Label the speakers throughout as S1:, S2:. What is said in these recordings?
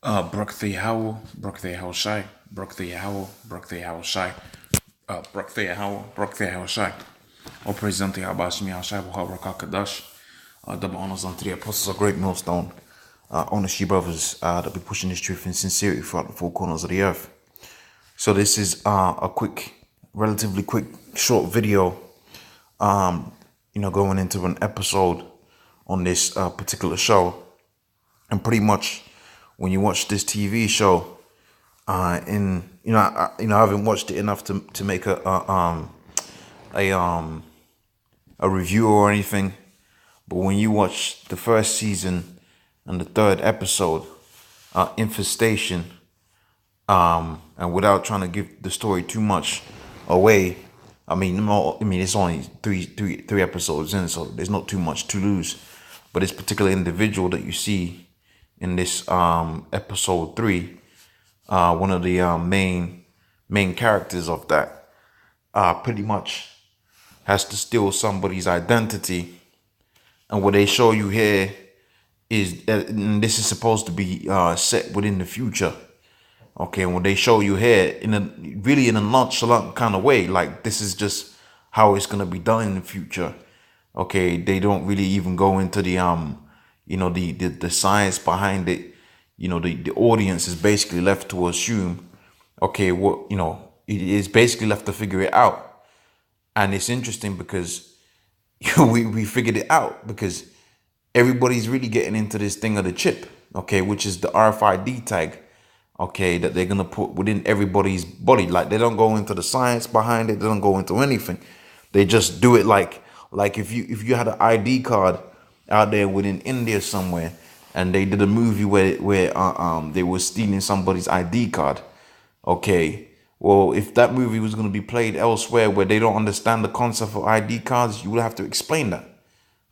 S1: Brook the Howl, Brook the Howl Shy, Brook the Howl, Brook the Howl Shy, Brook the Howl, Brook the Howl Shy. O Presidente Habashmi Al Shai Buha Kadash, double honors on three apostles of GreatMillStone, honest brothers that be pushing this truth in sincerity throughout the four corners of the earth. So this is a quick, relatively quick, short video, going into an episode on this particular show. And pretty much when you watch this TV show, I haven't watched it enough to make a review or anything, but when you watch the first season and the third episode, Infestation, and without trying to give the story too much away, it's only three episodes in, so there's not too much to lose. But this particular individual that you see in this episode 3, one of the main characters of that, pretty much has to steal somebody's identity. And what they show you here is and this is supposed to be set within the future. Okay, and what they show you here in a nonchalant kind of way, like this is just how it's gonna be done in the future. Okay, they don't really even go into the the science behind it. The audience is basically left to assume, okay, it is basically left to figure it out. And it's interesting because we figured it out because everybody's really getting into this thing of the chip, okay, which is the RFID tag, okay, that they're gonna put within everybody's body. Like they don't go into the science behind it, they don't go into anything. They just do it like if you had an ID card out there within India somewhere, and they did a movie where they were stealing somebody's ID card. Okay, well, if that movie was going to be played elsewhere where they don't understand the concept of ID cards, you would have to explain that.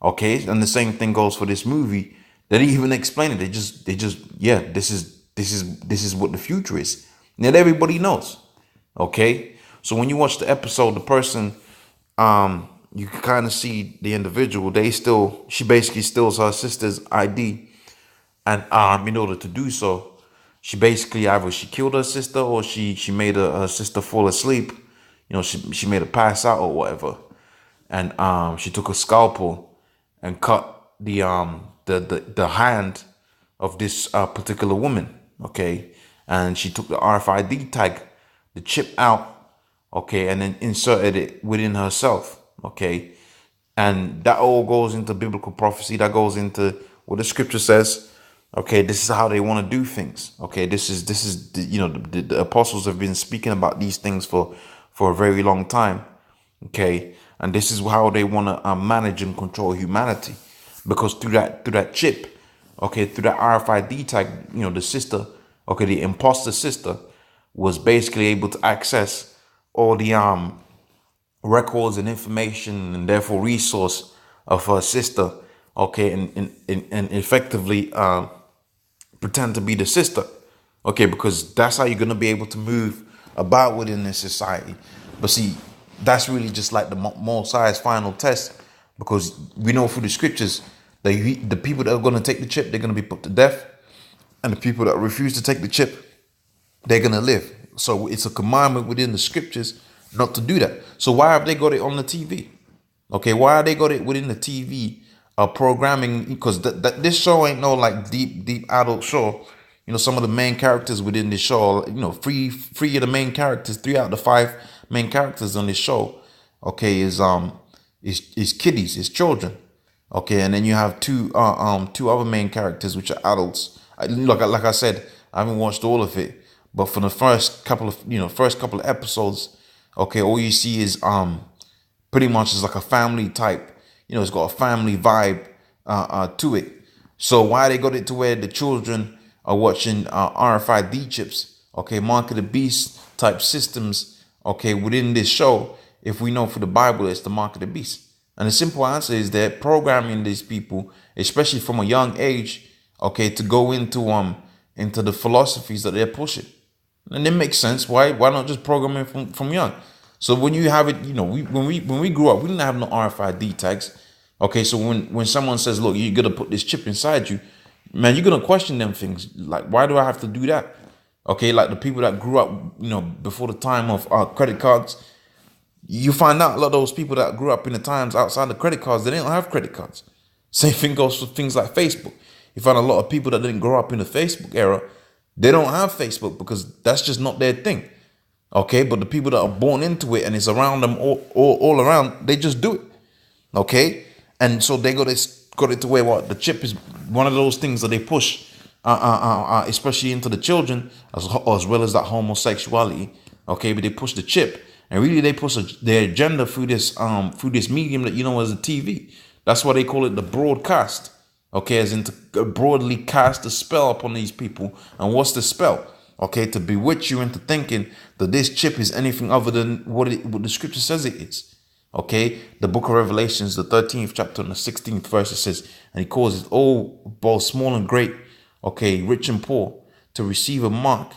S1: Okay, and the same thing goes for this movie. They didn't even explain it. They just this is what the future is. Not everybody knows. Okay, so when you watch the episode, the person you can kind of see the individual. She basically steals her sister's ID, and in order to do so, she basically either she killed her sister or she made her sister fall asleep. She made her pass out or whatever, and she took a scalpel and cut the hand of this particular woman. Okay, and she took the RFID tag, the chip out. Okay, and then inserted it within herself. Okay, and that all goes into biblical prophecy. That goes into what the scripture says. Okay, this is how they want to do things. Okay, this is the apostles have been speaking about these things for a very long time. Okay, and this is how they want to manage and control humanity, because through that chip, okay, through that RFID tag, the sister, okay, the imposter sister was basically able to access all the records and information and therefore resource of her sister, okay, and effectively pretend to be the sister, okay, because that's how you're going to be able to move about within this society. But see, that's really just like the Mosai's final test, because we know through the scriptures that the people that are going to take the chip, they're going to be put to death, and the people that refuse to take the chip, they're going to live. So it's a commandment within the scriptures not to do that. So why have they got it on the TV? Okay, why have they got it within the TV programming? Because this show ain't no like deep adult show. Some of the main characters within this show, three of the main characters, 3 out of the 5 main characters on this show, okay, is kiddies, is children. Okay, and then you have two other main characters which are adults. Like I said, I haven't watched all of it, but for the first couple of episodes, okay, all you see is pretty much is like a family type. It's got a family vibe to it. So why they got it to where the children are watching RFID chips, okay, mark of the beast type systems, okay, within this show, if we know for the Bible it's the mark of the beast. And the simple answer is that programming these people, especially from a young age, okay, to go into the philosophies that they're pushing. And it makes sense. Why not just program it from young? So when you have it, when we grew up, we didn't have no RFID tags. Okay, so when someone says, look, you're gonna put this chip inside you, man, you're gonna question them things. Like, why do I have to do that? Okay, like the people that grew up, before the time of credit cards, you find out a lot of those people that grew up in the times outside the credit cards, they didn't have credit cards. Same thing goes for things like Facebook. You find a lot of people that didn't grow up in the Facebook era, they don't have Facebook because that's just not their thing. Okay, but the people that are born into it and it's around them all around, they just do it. Okay, and so they got it to where what the chip is one of those things that they push, especially into the children as well as that homosexuality. Okay, but they push the chip, and really they push their agenda through this medium that as the TV. That's why they call it the broadcast. Okay, as in to broadly cast a spell upon these people. And what's the spell? Okay, to bewitch you into thinking that this chip is anything other than what the scripture says it is. Okay, the book of Revelations, the 13th chapter and the 16th verse, it says, and he causes all, both small and great, okay, rich and poor, to receive a mark,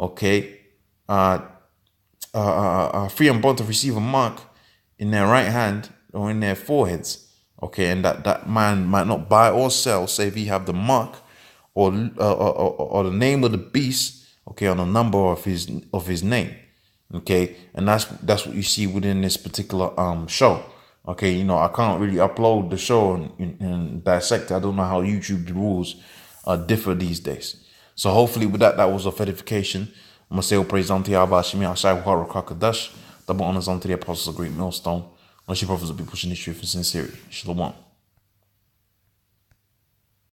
S1: okay, free and bond to receive a mark in their right hand or in their foreheads. Okay, and that man might not buy or sell save he have the mark or the name of the beast, okay, on the number of his name. Okay, and that's what you see within this particular show. Okay, I can't really upload the show and dissect it. I don't know how YouTube rules differ these days. So hopefully with that was of edification. I'm gonna say all praise unto Yahweh Shemi Ashai Wakakadash. Double honors unto the apostles of Great Millstone. Unless your prophets will be pushing this truth in sincerity. Shalom.